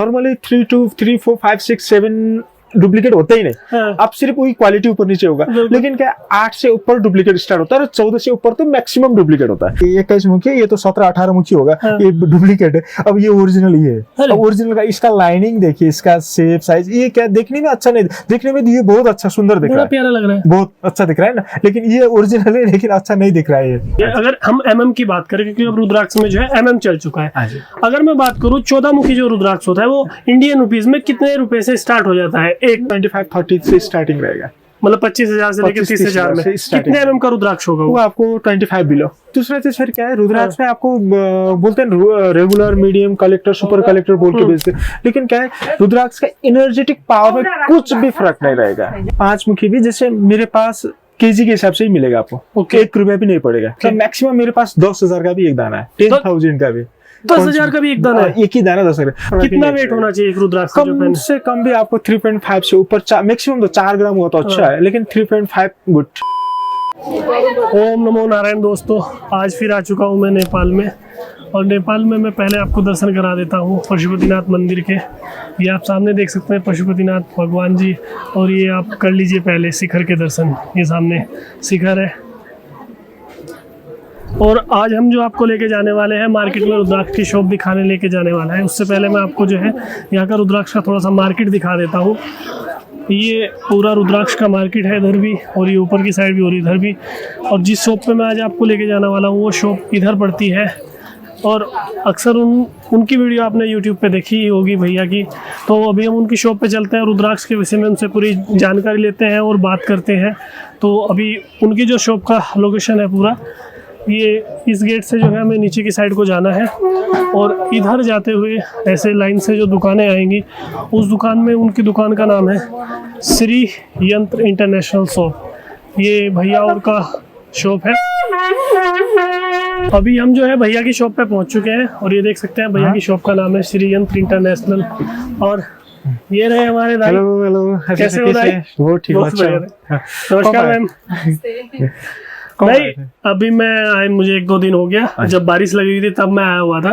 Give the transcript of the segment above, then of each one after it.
Normally 3, 4, 5, 6, 7 duplicate होता ही नहीं। अब सिर्फ वही क्वालिटी ऊपर नीचे होगा, लेकिन क्या 8 से ऊपर डुप्लीकेट स्टार्ट होता है और 14 से ऊपर तो मैक्सिमम डुप्लीकेट होता है। ये 21 मुखी है, ये तो 17-18 मुखी होगा, ये डुप्लीकेट है। अब ये ओरिजिनल ये है। अब ओरिजिनल का इसका लाइनिंग देखिए, इसका शेप साइज, ये क्या देखने में अच्छा नहीं, देखने में ये बहुत अच्छा सुंदर दिख रहा है, प्यारा लग रहा है, बहुत अच्छा दिख रहा है ना, लेकिन ये ओरिजिनल है लेकिन अच्छा नहीं दिख रहा है ये। अगर हम MM की बात करें, क्योंकि अब रुद्राक्ष में जो है MM चल चुका है, अगर मैं बात करूँ 14 मुखी जो रुद्राक्ष होता है वो इंडियन रुपीज में कितने रुपए से स्टार्ट हो जाता है? एक 25-30 से स्टार्टिंग रहेगा, मतलब 25,000 से लेकर 30,000 में। कितने MM का रुद्राक्ष होगा वो आपको 25 बिलो। दूसरा चीज फिर क्या है, रुद्राक्ष में आपको बोलते हैं regular, medium, collector, super collector बोल के बेचते हैं, लेकिन क्या है रुद्राक्ष का एनर्जेटिक पावर में कुछ भी फर्क नहीं रहेगा। 5 मुखी भी जैसे मेरे पास केजी के हिसाब से ही मिलेगा आपको, 1 रुपया भी नहीं पड़ेगा। तो मैक्सिमम मेरे पास 10,000 का भी एक दाना है, 10,000 का भी, 10,000 का भी एक दाना है, एक ही दाना 10,000। कितना वेट होना चाहिए एक रुद्राक्ष का? कम से कम भी आपको 3.5 से ऊपर, मैक्सिमम तो 4 ग्राम हुआ तो अच्छा है, लेकिन 3.5 गुड। ओम नमो नारायण। दोस्तों, आज फिर आ चुका हूँ मैं नेपाल में, और नेपाल में मैं पहले आपको दर्शन करा देता हूँ पशुपतिनाथ मंदिर के। ये आप सामने देख सकते हैं पशुपतिनाथ भगवान जी, और ये आप कर लीजिए पहले शिखर के दर्शन। ये सामने शिखर है, और आज हम जो आपको लेके जाने वाले हैं मार्केट में, रुद्राक्ष की शॉप दिखाने लेके जाने वाला है। उससे पहले मैं आपको जो है यहाँ का रुद्राक्ष का थोड़ा सा मार्केट दिखा देता हूँ। ये पूरा रुद्राक्ष का मार्केट है इधर भी, और ये ऊपर की साइड भी और इधर भी। और जिस शॉप पे मैं आज आपको लेके जाने वाला हूँ वो शॉप इधर पड़ती है, और अक्सर उनकी वीडियो आपने यूट्यूब पे देखी ही होगी भैया की। तो अभी हम उनकी शॉप पे चलते हैं, रुद्राक्ष के विषय में उनसे पूरी जानकारी लेते हैं और बात करते हैं। तो अभी उनकी जो शॉप का लोकेशन है पूरा, ये इस गेट से जो है हमें नीचे की साइड को जाना है, और इधर जाते हुए ऐसे लाइन से जो दुकानें आएंगी, उस दुकान में उनकी दुकान का नाम है श्री यंत्र इंटरनेशनल शॉप। ये भैया और का शॉप है। अभी हम जो है भैया की शॉप पे पहुंच चुके हैं, और ये देख सकते हैं भैया की शॉप का नाम है श्री यंत्र इंटरनेशनल। और ये रहे हमारे भाई। हेलो, कैसे हो भाई? बहुत ठीक, नमस्कार मैम। भाई अभी मैं मुझे 1-2 दिन हो गया, जब बारिश लगी हुई थी तब मैं आया हुआ था।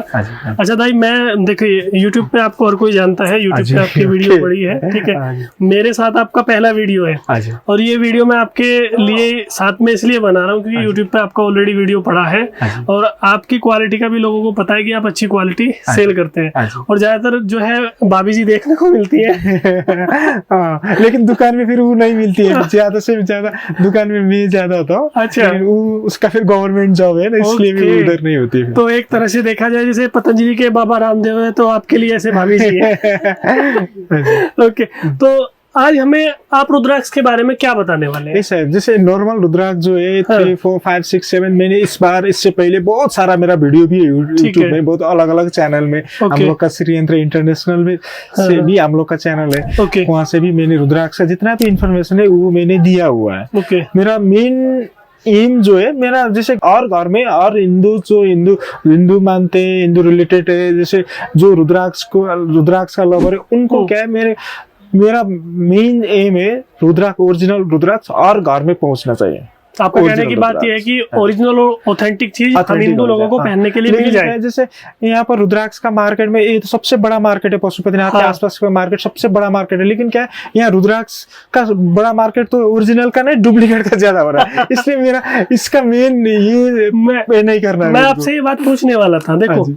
अच्छा भाई, मैं देखिए यूट्यूब पे आपको हर कोई जानता है, यूट्यूब पे आपकी वीडियो पड़ी है, ठीक है। मेरे साथ आपका पहला वीडियो है, और ये वीडियो मैं आपके लिए साथ में इसलिए बना रहा हूँ क्योंकि यूट्यूब पे आपका ऑलरेडी वीडियो पड़ा है, और आपकी क्वालिटी का भी लोगों को पता है कि आप अच्छी क्वालिटी सेल करते हैं, और ज्यादातर जो है भाभी जी देखने को मिलती है। लेकिन दुकान में फिर वो नहीं मिलती है, ज्यादा से ज्यादा दुकान में मैं ज्यादा होता हूँ। अच्छा, उसका फिर गवर्नमेंट जॉब है ना, इसलिए भी उधर नहीं होती है। तो एक तरह से देखा जाए जैसे पतंजलि के बाबा रामदेव है, तो आपके लिए ऐसे भाभी जी है। ओके, तो आज हमें आप रुद्राक्ष के बारे में क्या बताने वाले हैं? साहब, जैसे नॉर्मल रुद्राक्ष जो है 3, 4, 5, 6, 7, मैंने इस बार, इससे पहले बहुत सारा मेरा वीडियो भी है यूट्यूब में, बहुत अलग अलग चैनल में। हम लोग का श्री यंत्र इंटरनेशनल में से भी हम लोग का चैनल है, वहाँ से भी मैंने रुद्राक्ष का जितना भी इंफॉर्मेशन है वो मैंने दिया हुआ है। मेरा मेन एम जो है मेरा, जैसे और घर में और हिंदू मानते हैं, हिंदू रिलेटेड है, जैसे जो रुद्राक्ष का लवर है, उनको क्या है, मेरा मेन एम है रुद्राक्ष, ओरिजिनल रुद्राक्ष और घर में पहुंचना चाहिए। आपका कहने की बात यह है कि ओरिजिनल और ऑथेंटिक चीज हम हिंदू लोगों को पहनने के लिए मिल जाए। जैसे यहाँ पर रुद्राक्ष का मार्केट में, ये तो सबसे बड़ा मार्केट है पशुपतिनाथ के आसपास का मार्केट, सबसे बड़ा मार्केट है, लेकिन क्या है यहाँ रुद्राक्ष का बड़ा मार्केट तो ओरिजिनल का नहीं, डुप्लीकेट का ज्यादा हो रहा है। इसलिए मेरा इसका मेन ये मैं नहीं करना। मैं आपसे ये बात पूछने वाला था। देखो,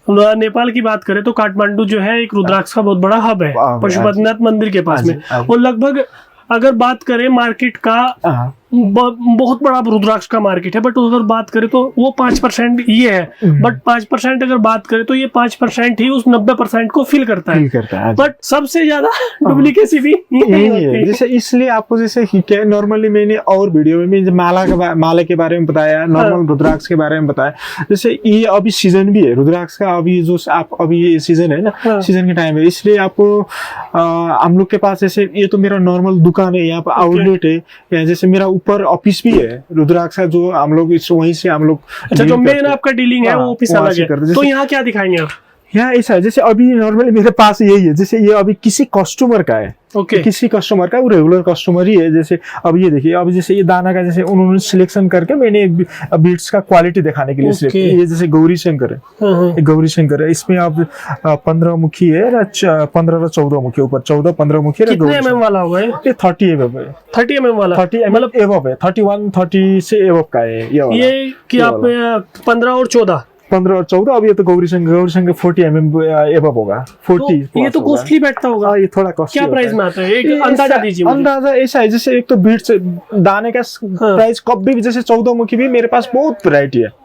नेपाल की बात करें तो काठमांडू जो है एक रुद्राक्ष का बहुत बड़ा हब है पशुपतिनाथ मंदिर के पास में, और लगभग अगर बात करें मार्केट का, बहुत बड़ा रुद्राक्ष का मार्केट है, बट उधर बात करें तो वो 5% ये है, बट 5% अगर बात करें तो ये 5% ही उस 90% को फिल करता है। बट सबसे ज्यादा डुप्लीकेसी भी यही है। जैसे इसलिए आपको, जैसे नॉर्मली मैंने और वीडियो में माला के बारे में बताया, नॉर्मल रुद्राक्ष के बारे में बताया। जैसे ये अभी सीजन भी है रुद्राक्ष का, अभी जो आप अभी ये सीजन है ना, सीजन के टाइम है, इसलिए आपको हम लोग के पास, जैसे ये तो मेरा नॉर्मल दुकान है, यहाँ पर आउटलेट है, जैसे मेरा ऊपर ऑफिस भी है रुद्राक्ष का, जो हम लोग वहीं से हम लोग। अच्छा, जो मेन आपका डीलिंग है वो ऑफिस अलग है, तो यहाँ क्या दिखाएंगे आप? यहाँ ऐसा है, जैसे अभी नॉर्मली मेरे पास यही है, जैसे ये अभी किसी कस्टमर का है, ओके किसी कस्टमर का, वो रेगुलर कस्टमर ही है। जैसे अब ये देखिए, अब जैसे ये दाना का जैसे उन्होंने सिलेक्शन करके मैंने एक बीट्स का क्वालिटी दिखाने के लिए select किया। ये जैसे गौरी शंकर है, ये गौरी शंकर है, इसमें आप 15 मुखी है, 15 और 14 मुखी, ऊपर 14 15 मुखी है। कितने mm वाला होगा ये 30 एबव है, 30 mm वाला, 30 मतलब एबव है, 31 30 से एबव का है ये वाला। ये कि आप 15 और 14 15 और 14। अब ये तो गौरी शंकर 40 mm एबव होगा, 40 तो ये तो कॉस्टली बैठता होगा। ये थोड़ा कॉस्टली। क्या प्राइस में आता है, एक अंदाजा दीजिए मुझे। अंदाजा ऐसा है, जैसे एक तो बीट्स दाने का प्राइस कभी भी, जैसे 14 मुखी भी मेरे पास बहुत वैरायटी है।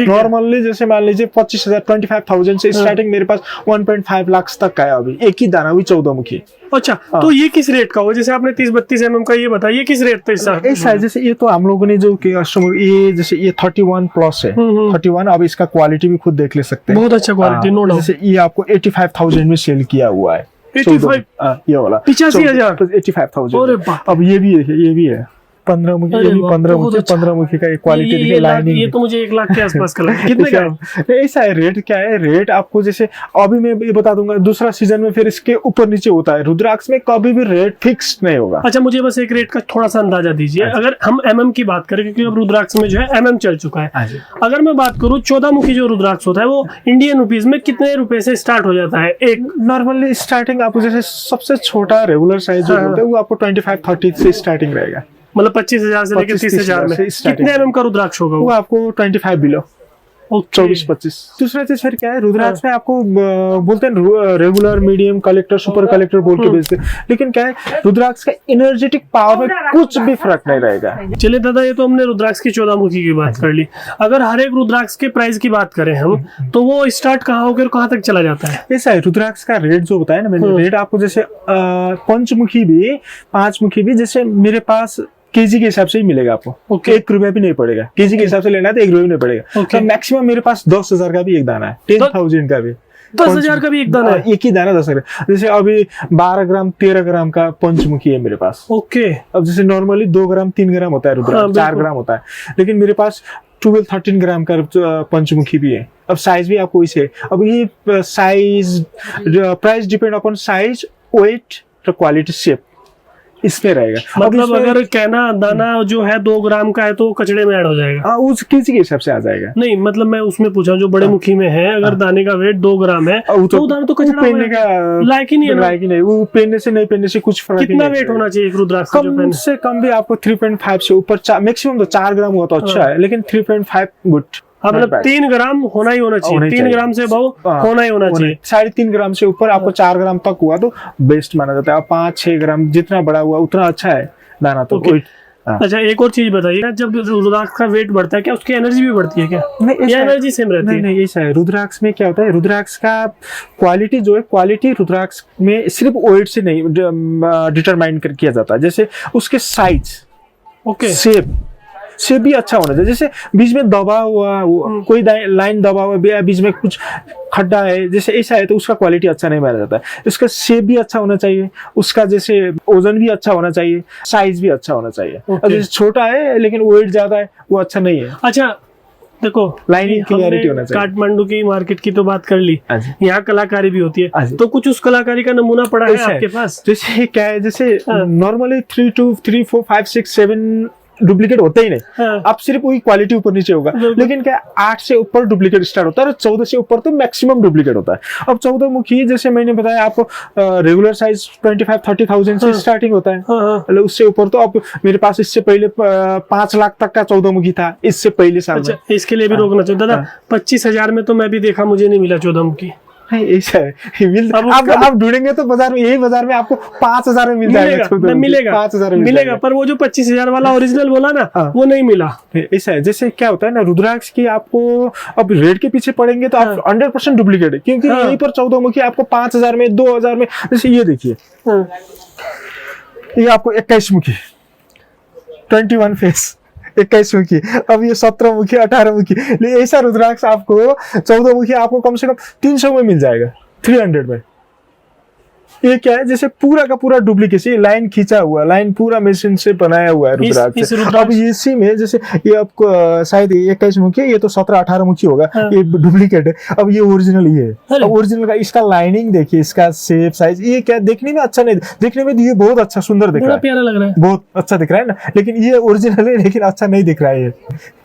नॉर्मली जैसे मान लीजिए 25,000 25,000 से स्टार्टिंग मेरे पास 1.5 लाख तक का है अभी एक ही दाना, हुई 14 मुखी। अच्छा तो ये किस रेट का हो, जैसे आपने 30-32 mm का ये बताया, ये किस रेट पे ऐसा है, जैसे ये तो हम लोगों ने जो कस्टमर, ये जैसे ये 31 प्लस है, 31। अब इसका क्वालिटी भी खुद देख ले सकते हैं, बहुत अच्छा क्वालिटी, नो डाउट। जैसे ये आपको 85,000 में सेल किया हुआ है, 85 ये वाला 85,000 85,000। अब ये भी है, ये भी है 15 मुखी, ये भी 15 मुखी, 15 मुखी का क्वालिटी देखिए, लाइनिंग। ये तो मुझे 1 लाख के आसपास का लगा। कितने का है? ऐसा है, रेट क्या है, रेट आपको जैसे अभी मैं ये बता दूंगा, दूसरा सीजन में फिर इसके ऊपर नीचे होता है। रुद्राक्ष में कभी भी रेट फिक्स नहीं होगा। अच्छा मुझे बस एक रेट का थोड़ा सा अंदाजा दीजिए, अगर हम MM की बात करें, क्योंकि अब रुद्राक्ष में जो है MM चल चुका है। अगर मैं बात करूँ 14 मुखी जो रुद्राक्ष होता है, वो इंडियन रुपीज में कितने रुपए से स्टार्ट हो जाता है? एक नॉर्मली स्टार्टिंग आपको जैसे सबसे छोटा रेगुलर साइज जो होता है वो आपको 25-30 से स्टार्टिंग रहेगा, मतलब 25,000 से लेकर 30,000 में। कितने MM का रुद्राक्ष होगा वो आपको 25 बिलो, 24-25। दूसरा चीज फिर क्या है, रुद्राक्ष में आपको बोलते हैं regular, medium, collector, super collector बोल के बेचते हैं, लेकिन क्या है, रुद्राक्ष का एनर्जेटिक पावर में कुछ भी फर्क नहीं रहेगा। चलिए दादा, ये तो हमने रुद्राक्ष की 14 मुखी की बात कर ली। अगर हर एक रुद्राक्ष के प्राइस की बात करें हम, तो वो स्टार्ट कहाँ होकर कहाँ तक चला जाता है? ऐसा है, रुद्राक्ष का रेट जो बताया ना मैंने, रेट आपको जैसे पंचमुखी भी, 5 मुखी भी, जैसे मेरे पास केजी के हिसाब से ही मिलेगा आपको। 1 रुपया भी नहीं पड़ेगा, केजी के हिसाब से लेना है तो 1 रुपया भी नहीं पड़ेगा। तो मैक्सिमम मेरे पास 10,000 का भी एक दाना है, 10,000 का भी, 10,000 का भी एक दाना है, एक ही दाना 10,000। जैसे अभी 12 ग्राम 13 ग्राम का पंचमुखी है मेरे पास। ओके। अब जैसे नॉर्मली 2 ग्राम 3 ग्राम होता है रुद्राक्ष, 4 ग्राम होता है, लेकिन मेरे पास 12-13 ग्राम का पंचमुखी भी है। अब साइज भी आपको इसे, अब ये size, price depend upon size, weight, quality, shape, इसमें रहेगा। मतलब अगर कहना दाना जो है 2 ग्राम का है तो कचड़े में ऐड हो जाएगा? उस केजी के हिसाब से आ जाएगा। नहीं मतलब मैं उसमें पूछा, जो बड़े मुखी में है, अगर दाने का वेट 2 ग्राम है तो दाना तो कचड़ा पहनने का लायक ही नहीं है, लायक ही नहीं। वो पहनने से नहीं पहनने से कुछ फर्क नहीं। कितना वेट होना चाहिए एक रुद्राक्ष का? कम से कम भी आपको 3.5 से ऊपर, मैक्सिमम तो 4 ग्राम हुआ तो अच्छा है, लेकिन 3.5 गुड। मतलब 3 ग्राम होना ही होना चाहिए, 3 ग्राम से बहु होना ही होना चाहिए। 3.5 ग्राम से ऊपर आपको 4 ग्राम तक हुआ तो बेस्ट माना जाता है। 5-6 ग्राम जितना बड़ा हुआ उतना अच्छा है दाना तो। अच्छा एक और चीज बताइए, जब रुद्राक्ष का वेट बढ़ता है क्या उसकी एनर्जी भी बढ़ती है क्या? या एनर्जी सेम रहती है? नहीं, ऐसा है, रुद्राक्ष में क्या होता है, रुद्राक्ष का क्वालिटी जो है, क्वालिटी रुद्राक्ष में सिर्फ वेट से नहीं डिटरमाइन किया जाता है। जैसे उसके साइज, शेप भी अच्छा होना चाहिए। जैसे बीच में दबा हुआ, कोई लाइन दबा हुआ, बीच में कुछ खड्डा है, जैसे ऐसा है तो उसका क्वालिटी अच्छा नहीं माना जाता है। उसका शेप भी अच्छा होना चाहिए, उसका जैसे वजन भी अच्छा होना चाहिए, साइज भी अच्छा होना चाहिए। अब जैसे छोटा है लेकिन वेट ज्यादा है, वो अच्छा नहीं है। अच्छा देखो, लाइनिंग क्लियरिटी होना चाहिए। काठमांडू की मार्केट की तो बात कर ली, यहाँ कलाकारी भी होती है, तो कुछ उस कलाकारी का नमूना पड़ा है आपके पास? जैसे क्या है, जैसे नॉर्मली 3, 4, 5, 6, 7 डुप्लीकेट होते ही नहीं। आप सिर्फ वही क्वालिटी ऊपर नीचे होगा, लेकिन क्या 8 से ऊपर डुप्लीकेट स्टार्ट होता है और 14 से ऊपर तो मैक्सिमम डुप्लीकेट होता है। अब 14 मुखी जैसे मैंने बताया आपको, रेगुलर साइज 25-30,000 से स्टार्टिंग होता है, मतलब उससे ऊपर तो अब मेरे पास इससे पहले 5 लाख तक का 14 मुखी था इससे पहले साल में। इसके लिए भी रोकना चाहिए दादा, 25,000 में तो मैं भी देखा, मुझे नहीं मिला 14 मुखी। ऐसा है, आप ढूंढेंगे तो बाजार में, यही बाजार में आपको 5,000 में मिल जाएगा, मिलेगा 5,000 मिलेगा, पर वो जो 25,000 वाला ओरिजिनल बोला ना, वो नहीं मिला। ऐसा है, जैसे क्या होता है ना, रुद्राक्ष की आपको अब रेट के पीछे पड़ेंगे तो आप 100% डुप्लीकेट है, क्योंकि यहीं पर 14 मुखी आपको 5,000 में, 2,000 में। जैसे ये देखिए, ये आपको 21 मुखी 21 फेस 21 मुखी, अब ये 17 मुखी, 18 मुखी। ऐसा रुद्राक्ष आपको 14 मुखी आपको कम से कम 300 में मिल जाएगा, 300 में। ये क्या है, जैसे पूरा का पूरा डुप्लीकेसी, लाइन खींचा हुआ, लाइन पूरा मशीन से बनाया हुआ है रुद्राक्ष से। अब इसी में जैसे ये आपको शायद 21 मुखी है, ये तो 17-18 मुखी होगा। हाँ। ये डुप्लीकेट है। अब ये ओरिजिनल ये है। अब ओरिजिनल का इसका लाइनिंग देखिए, इसका शेप साइज, ये क्या देखने में अच्छा नहीं, देखने में ये बहुत अच्छा सुंदर दिख रहा है, प्यारा लग रहा है, बहुत अच्छा दिख रहा है ना, लेकिन ये ओरिजिनल है, लेकिन अच्छा नहीं दिख रहा है ये।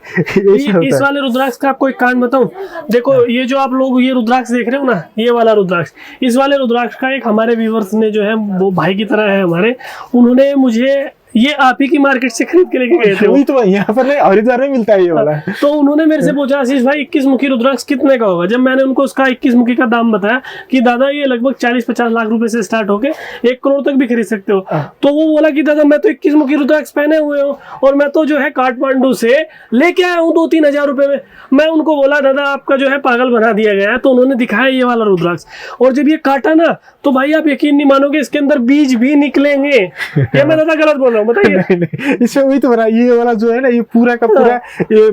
इस वाले रुद्राक्ष का आपको एक कांड बताऊं, देखो ये जो आप लोग ये रुद्राक्ष देख रहे हो ना, ये वाला रुद्राक्ष, इस वाले रुद्राक्ष का एक हमारे व्यूवर्स ने जो है, वो भाई की तरह है हमारे, उन्होंने मुझे ये आप ही की मार्केट से खरीद के लेके गए थे। वही तो यहाँ पर नहीं, हरिद्वार में मिलता है ये वाला। तो उन्होंने मेरे से पूछा, आशीष भाई 21 मुखी रुद्राक्ष कितने का होगा? जब मैंने उनको उसका 21 मुखी का दाम बताया कि दादा ये लगभग 40-50 लाख रुपए से स्टार्ट होके 1 करोड़ तक भी खरीद सकते हो, तो वो बोला कि दादा मैं तो 21 मुखी रुद्राक्ष पहने हुए हूँ और मैं तो जो है काठमांडू से लेके आया हूँ 2-3 हजार रुपए में। मैं उनको बोला दादा आपका जो है पागल बना दिया गया है। तो उन्होंने दिखाया ये वाला रुद्राक्ष, और जब ये काटा ना तो भाई आप यकीन नहीं मानोगे, इसके अंदर बीज भी निकलेंगे। ये मैं दादा गलत बोल रहा हूँ, बताइए? इसमें वही तो बना, ये वाला जो है ना, ये पूरा का पूरा ये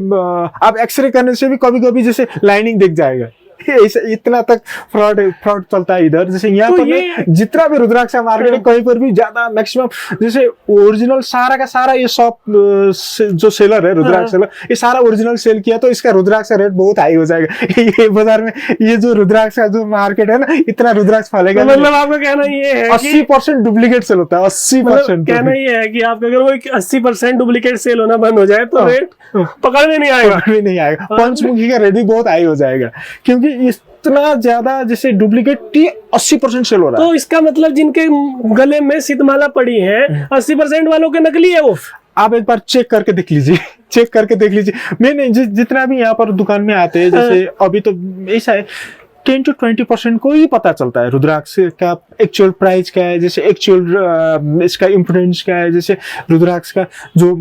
आप एक्सरे करने से भी कभी कभी जैसे लाइनिंग दिख जाएगा। इतना तक फ्रॉड चलता है इधर। जैसे यहाँ तो पर जितना भी रुद्राक्ष मार्केट है, कहीं पर भी ज्यादा मैक्सिमम जैसे ओरिजिनल सारा का सारा ये शॉप जो सेलर है, रुद्राक्ष सेलर, ये सारा ओरिजिनल सेल किया तो इसका रुद्राक्ष का रेट बहुत हाई हो जाएगा। ये बाजार में ये जो रुद्राक्ष का जो मार्केट है ना, इतना रुद्राक्ष फैलेगा। मतलब आपका कहना ये है 80% डुप्लीकेट सेल होता है, 80%। कहना ये है कि आपका अगर वो 80% डुप्लीकेट सेल होना बंद हो जाए तो रेट पकड़ में नहीं आएगा। पंचमुखी का रेट भी बहुत हाई हो जाएगा, क्योंकि इतना ज्यादा जैसे डुप्लीकेट 80% सेल हो रहा है। तो इसका मतलब जिनके गले में सितमाला पड़ी है 80% वालों के नकली है वो। आप एक बार चेक करके देख लीजिए। मैंने जितना भी यहाँ पर दुकान में आते हैं, जैसे अभी तो ऐसा है 10 to 20% को ही पता चलता है रुद्राक्ष का एक्चुअल प्राइस क्या है, जैसे एक्चुअल इसका इम्पोर्टेंस क्या है, जैसे रुद्राक्ष का जो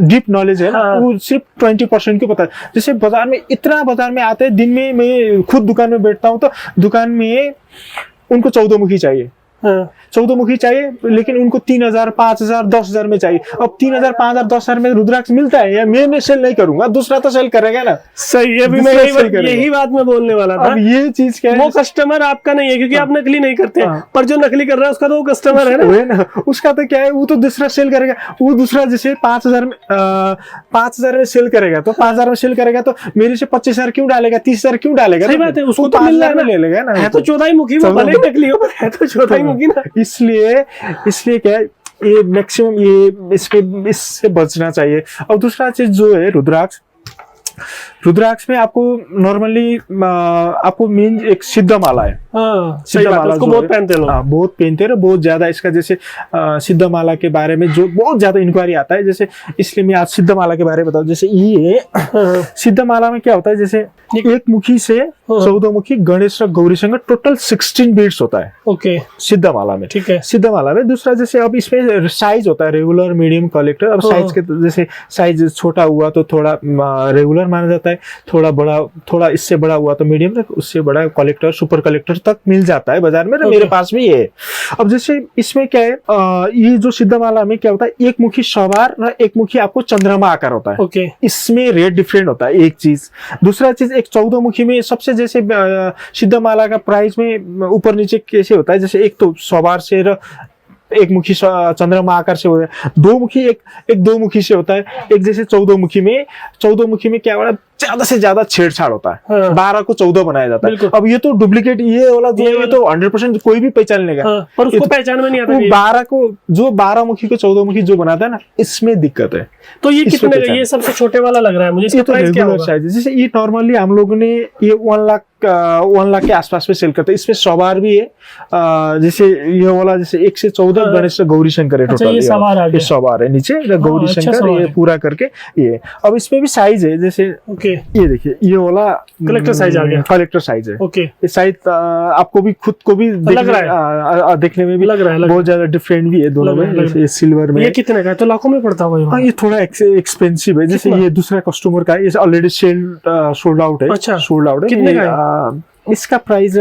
डीप नॉलेज है ना, वो सिर्फ 20% को पता है। जैसे बाजार में आते हैं, दिन में मैं खुद दुकान में बैठता हूँ तो दुकान में उनको 14 मुखी चाहिए, 14 मुखी चाहिए, लेकिन उनको 3,000, 5,000, 10,000 में चाहिए। अब 3,000, 5,000, 10,000 में रुद्राक्ष मिलता है, या मैं सेल नहीं करूंगा, दूसरा तो सेल करेगा ना। सही है, मैं यही बात मैं बोलने वाला था। अब ये चीज क्या है, वो कस्टमर आपका नहीं है, क्योंकि आप नकली नहीं करते, पर जो नकली कर रहा है उसका तो वो कस्टमर है ना, उसका तो क्या है, वो तो दूसरा सेल करेगा। वो दूसरा जैसे 5,000 में सेल करेगा, तो 5,000 में सेल करेगा तो मेरे से 25,000 क्यों डालेगा, 30,000 क्यों डालेगा? सही बात है, उसको तो मिल रहा है, ले लेगा ना। है तो 14 मुखी, वो भले नकली हो, है तो 14 मुखी ना। इसलिए क्या है, ये मैक्सिमम ये इससे बचना चाहिए। और दूसरा चीज जो है, रुद्राक्ष में आपको नॉर्मली आपको मेन एक सिद्ध माला है। सिद्ध माला उसको बहुत पहनते हैं लोग। बहुत पहनते हैं, बहुत ज्यादा इसका जैसे सिद्ध माला के बारे में जो बहुत ज्यादा इंक्वायरी आता है, जैसे इसलिए मैं आज सिद्ध माला के बारे में बताऊं। जैसे ये सिद्ध माला में क्या होता है, जैसे एक मुखी से 14 मुखी गणेश और गौरी शंकर टोटल 16 बीड्स होता है। ओके, सिद्ध माला में। ठीक है। सिद्ध माला में दूसरा जैसे अब इसमें साइज होता है, रेगुलर, मीडियम, कलेक्टर। अब साइज के जैसे साइज छोटा हुआ तो थोड़ा रेगुलर माना जाता है, थोड़ा बड़ा, थोड़ा इससे बड़ा हुआ तो मीडियम, उससे बड़ा कलेक्टर, सुपर कलेक्टर तक मिल जाता है बाजार में। मेरे पास भी है। अब जैसे इसमें क्या है, ये जो सिद्ध माला में क्या होता है, एक मुखी सवार और एक मुखी आपको चंद्रमा आकार होता है। ओके, इसमें रेट डिफरेंट होता है, एक चीज। दूसरा चीज, एक 14 मुखी में सबसे जैसे सिद्ध माला का प्राइस में ऊपर नीचे कैसे होता है, जैसे एक तो सवार से एक मुखी चंद्रमा आकार से होता है, दो मुखी एक दो मुखी से होता है, एक जैसे 14 मुखी में क्या होता है, ज्यादा से ज्यादा छेड़छाड़ होता है। 12 को 14 बनाया जाता है। अब ये तो डुप्लीकेट, ये वाला जो ये तो 100% कोई भी पहचान लेगा, पर उसको पहचान में नहीं आता। 12 को जो 12 मुखी को 14 मुखी जो बनाता है ना, इसमें दिक्कत है। तो ये कितने का, ये सबसे छोटे वाला लग रहा है मुझे, इसका प्राइस क्या होगा? जैसे ये नॉर्मली हम लोगों ने ये 1 लाख के आसपास में सेल करते हैं। इसमें सवार भी है, जैसे ये वाला जैसे 1 से 14 गणेश गौरी शंकर है टोटल। ये सवार है नीचे गौरी शंकर, ये पूरा करके ये। अब इसमें भी साइज है, जैसे ये देखिए, ये वाला कलेक्टर साइज आ गया, कलेक्टर साइज है। ओके, ये साइज आपको भी खुद को भी देखने में भी लग रहा है, बहुत ज्यादा डिफरेंट भी है दोनों में। सिल्वर में ये कितने का है? तो लाखों में पड़ता होगा। ये थोड़ा एक्सपेंसिव है। जैसे ये दूसरा कस्टमर का है, ऑलरेडी सोल्ड आउट है। अच्छा, सोल्ड आउट है। कितने का है? इसका प्राइस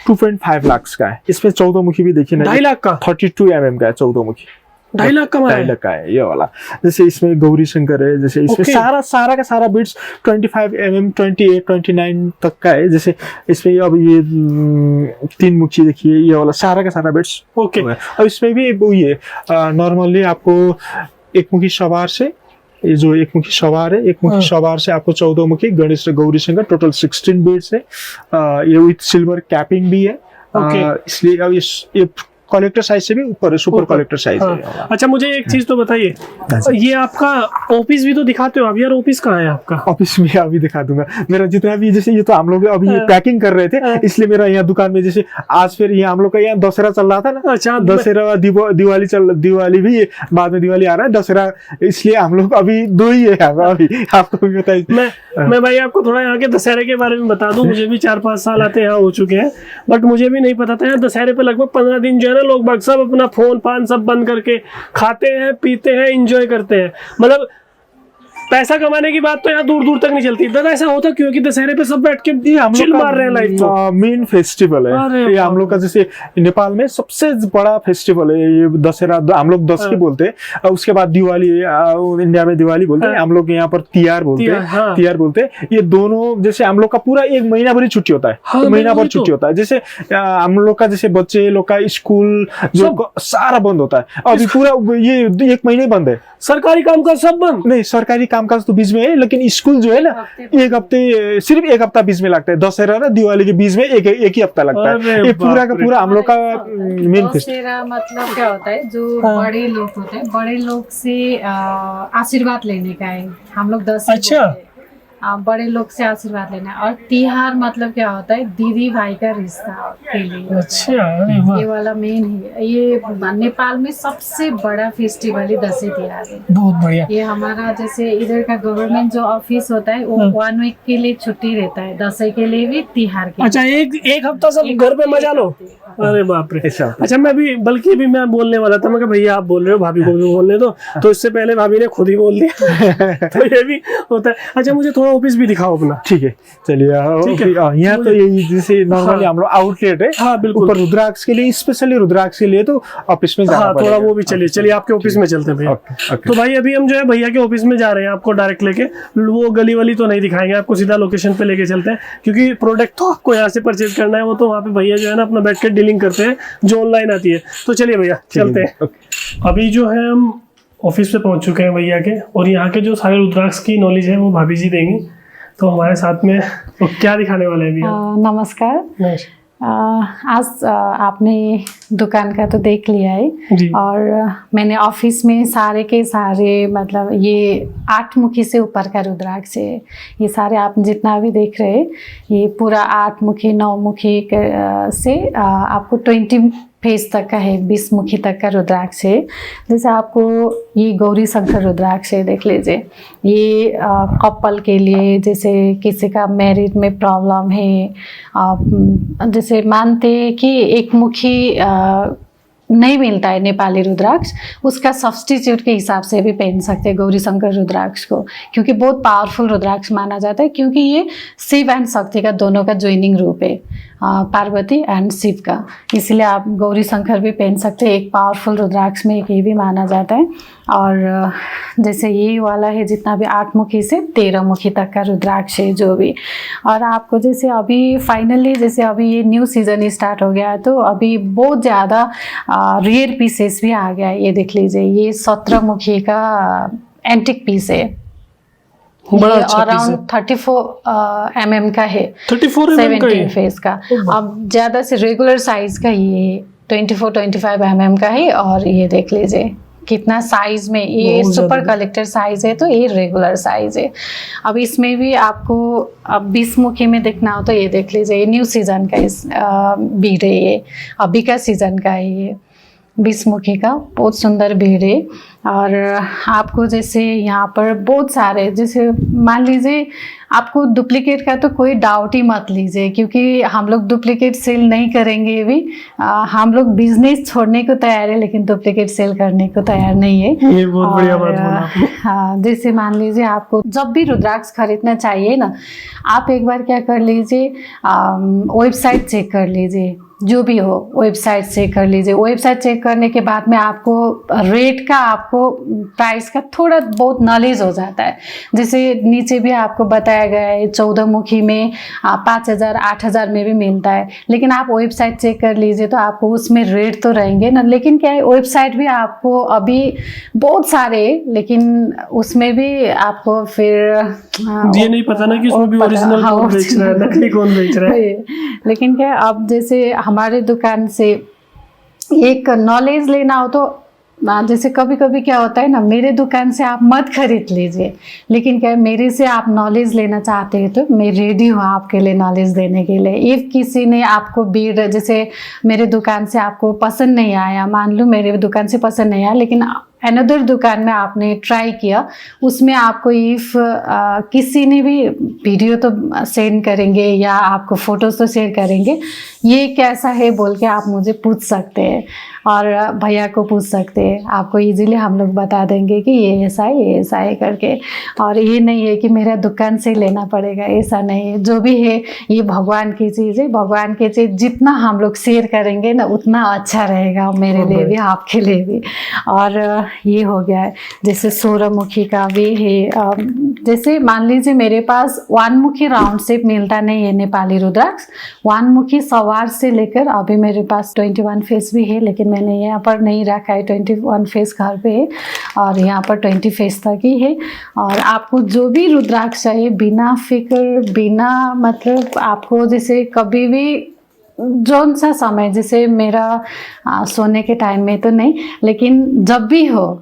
2.5 लाख का है। इसमें 14 मुखी भी देखिए ना, 2.5 लाख का 32 mm का है 14 मुखी। 2.5 लाख का माल है? 2.5 लाख का है ये वाला। जैसे इसमें गौरी शंकर है, जैसे इसमें सारा का सारा बीट्स 25 mm 28 29 तक का है। जैसे इसमें अब ये 3 मुखी देखिए, ये वाला सारा का सारा बीट्स। ओके। अब इसमें भी वही है, नॉर्मली आपको एक मुखी सवार से, ये जो एक मुखी सवार है, एक मुखी सवार से आपको 14 मुखी गणेश गौरी शंकर, टोटल 16 बीट्स है। ये विथ सिल्वर कैपिंग भी है। इसलिए अब ये कलेक्टर साइज से भी ऊपर है, सुपर कलेक्टर साइज है। अच्छा मुझे एक चीज तो बताइए, ये आपका ऑफिस भी तो दिखाते हो आप यार, ऑफिस कहाँ है आपका? ऑफिस में अभी दिखा दूंगा मेरा जितना भी, जैसे ये तो हम लोग अभी पैकिंग कर रहे थे, इसलिए मेरा यहाँ दुकान में, जैसे आज फिर ये हम लोग का यहाँ दशहरा चल रहा था ना। अच्छा, दशहरा दिवाली भी बाद में, दिवाली आ रहा है, दशहरा, इसलिए हम लोग अभी 2 ही है अभी। आपको भी बताइए। मैं भाई आपको थोड़ा यहाँ के दशहरे के बारे में बता दूं, मुझे भी 4-5 साल आते यहाँ हो चुके हैं, बट मुझे भी नहीं पता था यार दशहरे पे लगभग 15 दिन जो है ना, लोग बाग सब अपना फोन पान सब बंद करके खाते हैं, पीते हैं, एंजॉय करते हैं। मतलब पैसा कमाने की बात तो यहाँ दूर दूर तक नहीं चलती। दादा ऐसा होता क्योंकि दशहरे पे सब बैठ के चिल मार रहे हैं लाइफ को। मेन फेस्टिवल है ये हम लोग का, जैसे नेपाल में सबसे बड़ा फेस्टिवल है ये दशहरा। हम लोग दशहरा बोलते हैं, उसके बाद दिवाली, इंडिया में दिवाली बोलते हैं, हम लोग यहाँ पर तिहार बोलते हैं, तिहार बोलते हैं। ये दोनों, जैसे हम लोग का पूरा 1 महीना भर छुट्टी होता है, महीना भर छुट्टी होता है। जैसे हम लोग का, जैसे बच्चे लोग का स्कूल जो सारा बंद होता है, अभी पूरा ये 1 महीने बंद है। सरकारी काम का सब बंद नहीं, सरकारी कामकाज तो बीच में है, लेकिन स्कूल जो है ना, 1 हफ्ते, सिर्फ 1 हफ्ता बीच में लगता है। दशहरा ना दिवाली के बीच में एक ही हफ्ता लगता है। ये पूरा का पूरा हम लोग का मेन दशहरा मतलब क्या होता है, जो बड़े लोग होते हैं, बड़े लोग से आशीर्वाद लेने का है। हम लोग 10 अच्छा बड़े लोग से आशीर्वाद लेना है। और तिहार मतलब क्या होता है, दीदी भाई का रिश्ता के लिए। अच्छा, ये वाला मेन है। ये नेपाल में सबसे बड़ा फेस्टिवल ही दशहरा तिहार है। बहुत बढ़िया। ये हमारा जैसे इधर का गवर्नमेंट जो ऑफिस होता है, वो 1 वीक के लिए छुट्टी रहता है, दशहरे के लिए भी, तिहार के। अच्छा, एक हफ्ता सब घर पे मजा लो। अरे बाप रे। अच्छा, मैं भी मैं बोलने वाला था, मैं कहा भैया आप बोल रहे हो, भाभी को भी बोलने दो, तो इससे पहले भाभी ने खुद ही बोल दिया। तो ये भी होता है। अच्छा, मुझे थोड़ा ऑफिस भी दिखाओ अपना। ठीक है, चलिए। यहाँ तो यही जैसे नॉर्मली हम लोग आउटलेट है। हाँ बिल्कुल। ऊपर रुद्राक्ष के लिए, स्पेशली रुद्राक्ष के लिए तो ऑफिस में जाना थोड़ा वो भी। चलिए आपके ऑफिस में चलते हैं भैया। तो भाई अभी हम जो है भैया के ऑफिस में जा रहे हैं, आपको डायरेक्ट लेके, वो गली वाली तो नहीं दिखाएंगे, आपको सीधा लोकेशन पे लेके चलते हैं, क्योंकि प्रोडक्ट तो आपको यहाँ से परचेज करना है, वो तो वहाँ पे भैया जो है ना अपना बैठ के डीलिंग करते हैं, जो ऑनलाइन आती है। तो चलिए भैया चलते हैं। अभी जो है हम ऑफिस पे पहुंच चुके हैं भैया के, और यहाँ के जो सारे रुद्राक्ष की नॉलेज है वो भाभी जी देंगी। तो हमारे साथ में तो क्या दिखाने वाले हैं भैया? नमस्कार। आज आपने दुकान का तो देख लिया है, और मैंने ऑफिस में सारे के सारे, मतलब ये 8 मुखी से ऊपर का रुद्राक्ष है। ये सारे आप जितना भी देख रहे हैं, ये पूरा 8 मुखी 9 मुखी से आपको 20 फेस तक का है, 20 मुखी तक का रुद्राक्ष है। जैसे आपको ये गौरी शंकर रुद्राक्ष है, देख लीजिए। ये कपल के लिए, जैसे किसी का मैरिड में प्रॉब्लम है, जैसे मानते हैं कि एक मुखी नहीं मिलता है नेपाली रुद्राक्ष, उसका सब्स्टिट्यूट के हिसाब से भी पहन सकते हैं गौरी शंकर रुद्राक्ष को, क्योंकि बहुत पावरफुल रुद्राक्ष माना जाता है, क्योंकि ये शिव एंड शक्ति का दोनों का ज्वाइनिंग रूप है, पार्वती एंड शिव का। इसलिए आप गौरी शंकर भी पहन सकते हैं। एक पावरफुल रुद्राक्ष में एक ये भी माना जाता है। और जैसे ये वाला है, जितना भी 8 मुखी से 13 मुखी तक का रुद्राक्ष है जो भी। और आपको जैसे अभी फाइनली, जैसे अभी ये न्यू सीजन स्टार्ट हो गया है, तो अभी बहुत ज़्यादा रेयर पीसेस भी आ गया है। ये देख लीजिए, ये 17 मुखी का एंटिक पीस है, बड़ा अच्छा अराउंड 34 mm का है, 34 mm का 17 फेस का। अब ज़्यादा से रेगुलर साइज का ये 24-25 mm का है। और ये देख लीजिए कितना साइज में, ये सुपर कलेक्टर साइज है, तो ये रेगुलर साइज है। अब इसमें भी आपको अब 20 मुखी में देखना हो तो ये देख लीजिए, ये न्यू सीजन का इस बीड है, ये अभी का सीजन का है, ये 20 मुखी का बहुत सुंदर भीड़ है। और आपको जैसे यहाँ पर बहुत सारे, जैसे मान लीजिए आपको डुप्लीकेट का तो कोई डाउट ही मत लीजिए, क्योंकि हम लोग डुप्लीकेट सेल नहीं करेंगे भी। हम लोग बिजनेस छोड़ने को तैयार है, लेकिन डुप्लीकेट सेल करने को तैयार नहीं है। ये बहुत बढ़िया बात बोला आपने। हाँ, जैसे मान लीजिए आपको जब भी रुद्राक्ष खरीदना चाहिए ना, आप एक बार क्या कर लीजिए, वेबसाइट चेक कर लीजिए, जो भी हो वेबसाइट चेक कर लीजिए। वेबसाइट चेक करने के बाद में आपको रेट का, आपको प्राइस का थोड़ा बहुत नॉलेज हो जाता है। जैसे नीचे भी आपको बताया गया है 14 मुखी में 5,000 8,000 में भी मिलता है, लेकिन आप वेबसाइट चेक कर लीजिए तो आपको उसमें रेट तो रहेंगे ना। लेकिन क्या है, वेबसाइट भी आपको अभी बहुत सारे, लेकिन उसमें भी आपको फिर ये नहीं पता ना कि उसमें भी ओरिजिनल कौन बेच रहा है, नकली कौन बेच रहा है। लेकिन क्या, अब जैसे हमारे दुकान से एक नॉलेज लेना हो तो जैसे कभी कभी क्या होता है ना, मेरे दुकान से आप मत खरीद लीजिए, लेकिन क्या मेरे से आप नॉलेज लेना चाहते हैं तो मैं रेडी हूँ आपके लिए नॉलेज देने के लिए। इफ़ किसी ने आपको भीड़, जैसे मेरे दुकान से आपको पसंद नहीं आया, मान लो मेरे दुकान से पसंद नहीं आया, लेकिन अनदर दुकान में आपने ट्राई किया, उसमें आपको इफ़ किसी ने भी वीडियो तो सेंड करेंगे या आपको फ़ोटोज़ तो शेयर करेंगे, ये कैसा है बोल के आप मुझे पूछ सकते हैं और भैया को पूछ सकते हैं। आपको इजीली हम लोग बता देंगे कि ये ऐसा है, ये ऐसा है करके। और ये नहीं है कि मेरा दुकान से लेना पड़ेगा, ऐसा नहीं है। जो भी है ये भगवान की चीज़ है। भगवान की चीज़ जितना हम लोग शेयर करेंगे ना उतना अच्छा रहेगा मेरे लिए भी, आपके लिए भी। और ये हो गया है। जैसे सूर्यमुखी का भी है। जैसे मान लीजिए मेरे पास 1 मुखी राउंड शेप मिलता नहीं है नेपाली रुद्राक्ष। 1 मुखी सवार से लेकर अभी मेरे पास 21 फेस भी है, लेकिन मैंने यहाँ पर नहीं रखा है। 21 फेस घर पे है और यहाँ पर 20 फेस तक ही है। और आपको जो भी रुद्राक्ष चाहिए, बिना फिक्र, बिना मतलब आपको जैसे कभी भी जौन सा समय, जैसे मेरा सोने के टाइम में तो नहीं, लेकिन जब भी हो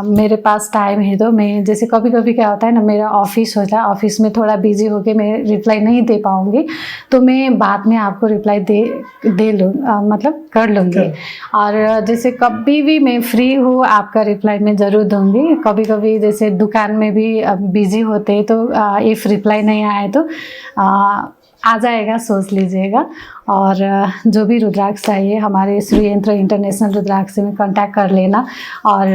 मेरे पास टाइम है तो मैं, जैसे कभी कभी क्या होता है ना, मेरा ऑफिस होता है, ऑफिस में थोड़ा बिजी होके मैं रिप्लाई नहीं दे पाऊँगी, तो मैं बाद में आपको रिप्लाई दे लूँ, मतलब कर लूँगी। और जैसे कभी भी मैं फ्री हूँ आपका रिप्लाई मैं ज़रूर दूँगी। कभी कभी जैसे दुकान में भी बिजी होते तो इफ़ रिप्लाई नहीं आए तो आ जाएगा, सोच लीजिएगा। और जो भी रुद्राक्ष चाहिए हमारे श्री यंत्र इंटरनेशनल रुद्राक्ष में कांटेक्ट कर लेना। और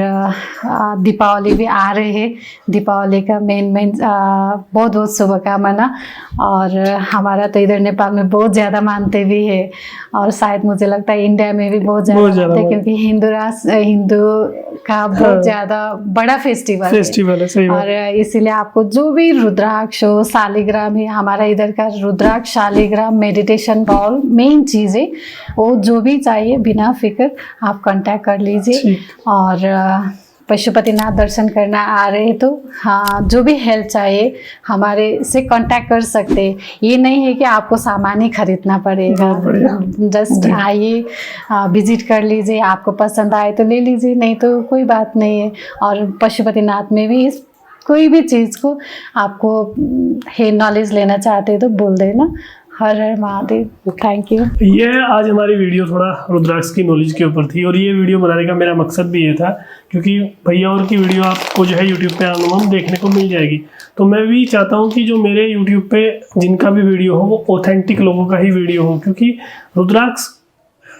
दीपावली भी आ रहे हैं, दीपावली का मेन बहुत बहुत शुभकामना। और हमारा तो इधर नेपाल में बहुत ज़्यादा मानते भी है, और शायद मुझे लगता है इंडिया में भी बहुत ज़्यादा मानते हैं, क्योंकि हिंदू का बहुत ज़्यादा बड़ा फेस्टिवल है। सही और इसीलिए आपको जो भी रुद्राक्ष हो, शालिग्राम है, हमारा इधर का रुद्राक्ष, शालिग्राम, मेडिटेशन बॉल मेन चीज़ है, वो जो भी चाहिए बिना फिक्र आप कांटेक्ट कर लीजिए। और पशुपतिनाथ दर्शन करना आ रहे हैं तो हाँ, जो भी हेल्प चाहिए हमारे से कांटेक्ट कर सकते हैं। ये नहीं है कि आपको सामान ही खरीदना पड़ेगा, जस्ट आइए, विजिट कर लीजिए, आपको पसंद आए तो ले लीजिए, नहीं तो कोई बात नहीं है। और पशुपतिनाथ में भी कोई भी चीज़ को आपको है नॉलेज लेना चाहते हैं तो बोल देना। हर हर महादेव। Thank you. ये आज हमारी वीडियो थोड़ा रुद्राक्ष की नॉलेज के ऊपर थी, और ये वीडियो बनाने का मेरा मकसद भी ये था, क्योंकि भैया और की वीडियो आपको जो है यूट्यूब पे अनुमान देखने को मिल जाएगी। तो मैं भी चाहता हूँ कि जो मेरे यूट्यूब पे जिनका भी वीडियो हो वो ऑथेंटिक लोगों का ही वीडियो हो, क्योंकि रुद्राक्ष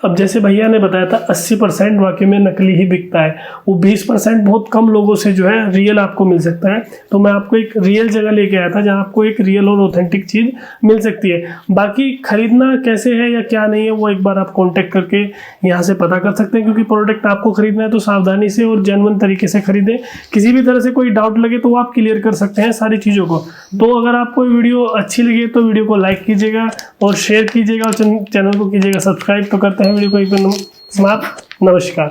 अब जैसे भैया ने बताया था 80% वाकई में नकली ही बिकता है, वो 20% बहुत कम लोगों से जो है रियल आपको मिल सकता है। तो मैं आपको एक रियल जगह लेके आया था जहां आपको एक रियल और ऑथेंटिक चीज़ मिल सकती है। बाकी खरीदना कैसे है या क्या नहीं है वो एक बार आप कांटेक्ट करके यहाँ से पता कर सकते हैं, क्योंकि प्रोडक्ट आपको खरीदना है तो सावधानी से और जेन्युइन तरीके से खरीदें। किसी भी तरह से कोई डाउट लगे तो आप क्लियर कर सकते हैं सारी चीज़ों को। तो अगर आपको वीडियो अच्छी लगे तो वीडियो को लाइक कीजिएगा और शेयर कीजिएगा और चैनल को कीजिएगा सब्सक्राइब। तो करते हैं वीडियो को एक बार समाप्त। नमस्कार।